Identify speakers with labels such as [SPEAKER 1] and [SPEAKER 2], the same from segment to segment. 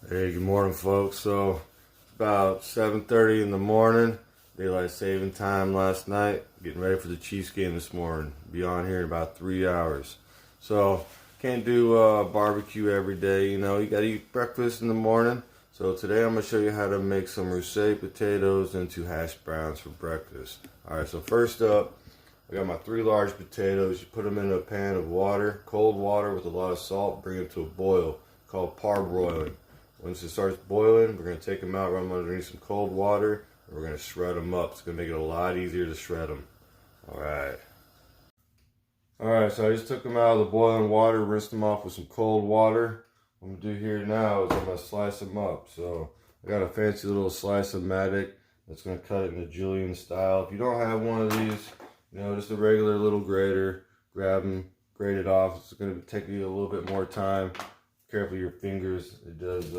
[SPEAKER 1] Hey, good morning, folks. So it's about 7:30 in the morning. Daylight saving time last night. Getting ready for the Chiefs game this morning. Be on here in about 3 hours. So can't do barbecue every day. You know, you gotta eat breakfast in the morning. So today I'm gonna show you how to make some russet potatoes into hash browns for breakfast. All right. So first up, I got my 3 large potatoes. You put them in a pan of water, cold water with a lot of salt. Bring it to a boil, called parboiling. Once it starts boiling, we're going to take them out, run them underneath some cold water, and we're going to shred them up. It's going to make it a lot easier to shred them. Alright, so I just took them out of the boiling water, rinsed them off with some cold water. What I'm going to do here now is I'm going to slice them up. So I got a fancy little slice-o-matic that's going to cut it in the julienne style. If you don't have one of these, you know, just a regular little grater, grab them, grate it off. It's going to take you a little bit more time. Careful your fingers, it does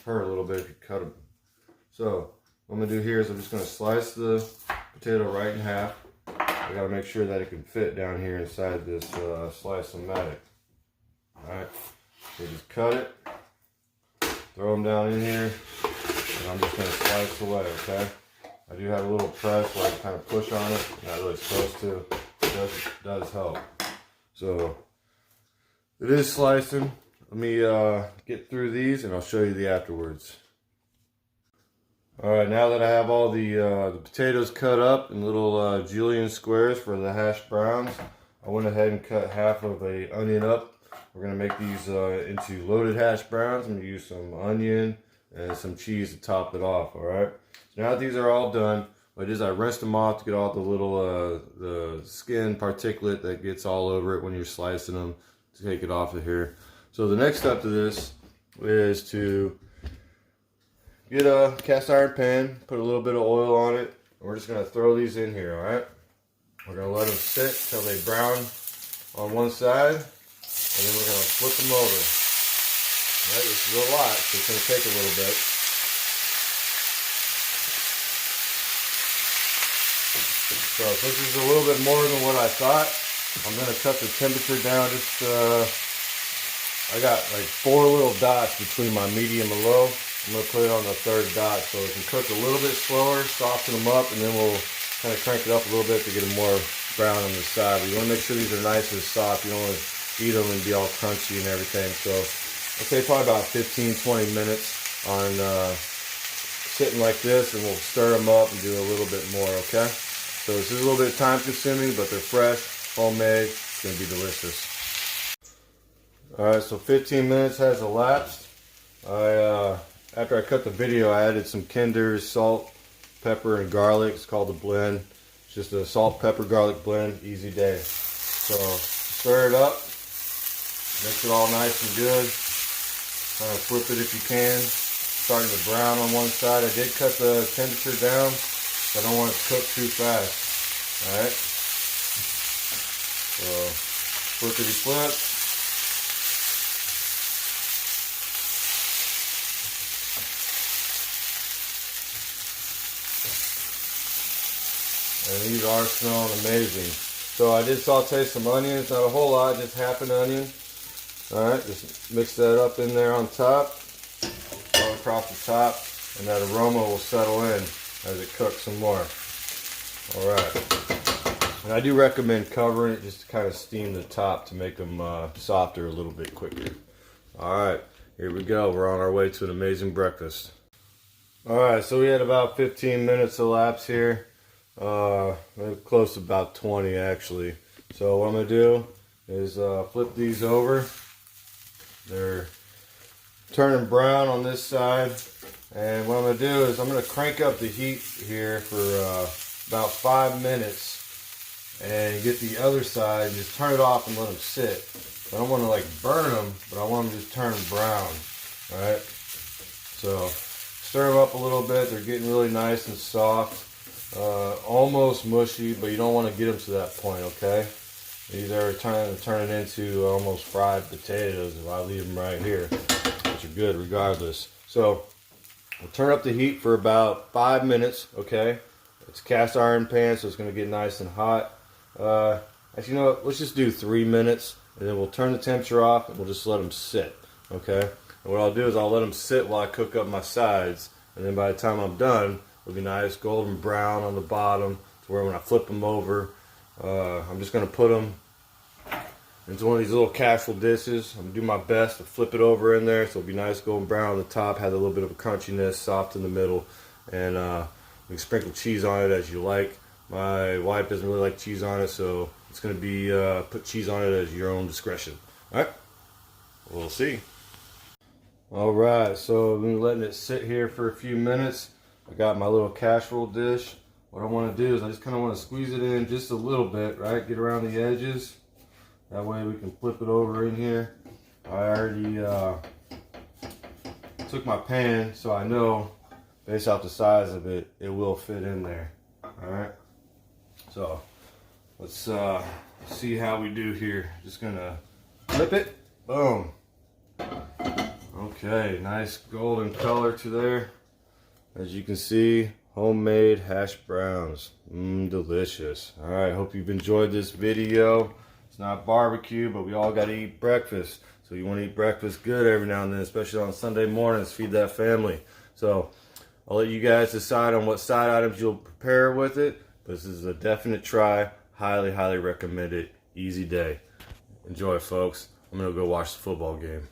[SPEAKER 1] hurt a little bit if you cut them. So what I'm going to do here is I'm just going to slice the potato right in half. I got to make sure that it can fit down here inside this slice-o-matic. Alright, so just cut it, throw them down in here, and I'm just going to slice away, okay? I do have a little press where I can kind of push on it, not really supposed to, it does help. So it is slicing. Let me get through these and I'll show you the afterwards. Alright, now that I have all the potatoes cut up in little julienne squares for the hash browns, I went ahead and cut half of an onion up. We're going to make these into loaded hash browns. I'm going to use some onion and some cheese to top it off, alright? So now that these are all done, what I did is I rinsed them off to get all the little the skin particulate that gets all over it when you're slicing them, to take it off of here. So the next step to this is to get a cast iron pan, put a little bit of oil on it, and we're just going to throw these in here, alright? We're going to let them sit till they brown on one side, and then we're going to flip them over. Alright, this is a lot, so it's going to take a little bit. So this is a little bit more than what I thought. I'm going to cut the temperature down just I got like 4 little dots between my medium and low. I'm going to put it on the 3rd dot so it can cook a little bit slower, soften them up, and then we'll kind of crank it up a little bit to get them more brown on the side. But you want to make sure these are nice and soft. You don't want to eat them and be all crunchy and everything. So I'd say probably about 15-20 minutes on sitting like this, and we'll stir them up and do a little bit more, okay? So this is a little bit time consuming, but they're fresh, homemade. It's going to be delicious. Alright, so 15 minutes has elapsed. After I cut the video, I added some Kinder's salt, pepper, and garlic. It's called the blend. It's just a salt, pepper, garlic blend. Easy day. So stir it up. Mix it all nice and good. Kind of flip it if you can. Starting to brown on one side. I did cut the temperature down, so I don't want it to cook too fast. Alright. So flippity flip. And these are smelling amazing. So I did saute some onions, not a whole lot, just half an onion. Alright, just mix that up in there on top, all across the top, and that aroma will settle in as it cooks some more. Alright. And I do recommend covering it just to kind of steam the top to make them softer a little bit quicker. Alright, here we go. We're on our way to an amazing breakfast. Alright, so we had about 15 minutes elapsed here. Close to about 20 actually. So what I'm going to do is flip these over. They're turning brown on this side. And what I'm going to do is I'm going to crank up the heat here for about 5 minutes and get the other side and just turn it off and let them sit. I don't want to like burn them, but I want them to just turn brown. Alright? So stir them up a little bit. They're getting really nice and soft. Almost mushy, but you don't want to get them to that point, okay? These are turning into almost fried potatoes if I leave them right here, which are good regardless. So we'll turn up the heat for about 5 minutes, okay? It's a cast iron pan, so it's going to get nice and hot. Actually, you know what? Let's just do 3 minutes, and then we'll turn the temperature off, and we'll just let them sit, okay? And what I'll do is I'll let them sit while I cook up my sides. And then by the time I'm done, it'll be nice golden brown on the bottom to where when I flip them over, I'm just going to put them into one of these little casserole dishes. I'm going to do my best to flip it over in there so it'll be nice golden brown on the top, have a little bit of a crunchiness, soft in the middle, and you can sprinkle cheese on it as you like. My wife doesn't really like cheese on it, so it's going to be put cheese on it as your own discretion. Alright, we'll see. Alright, so I've been letting it sit here for a few minutes. I got my little casserole dish. What I want to do is I just kind of want to squeeze it in just a little bit, right? Get around the edges. That way we can flip it over in here. I already took my pan, so I know based off the size of it, it will fit in there. Alright, so let's see how we do here. Just gonna flip it. Boom. Okay, nice golden color to there. As you can see, homemade hash browns. Delicious. Alright, hope you've enjoyed this video. It's not barbecue, but we all got to eat breakfast. So you want to eat breakfast good every now and then, especially on Sunday mornings. Feed that family. So I'll let you guys decide on what side items you'll prepare with it. This is a definite try. Highly, highly recommend it. Easy day. Enjoy, folks. I'm going to go watch the football game.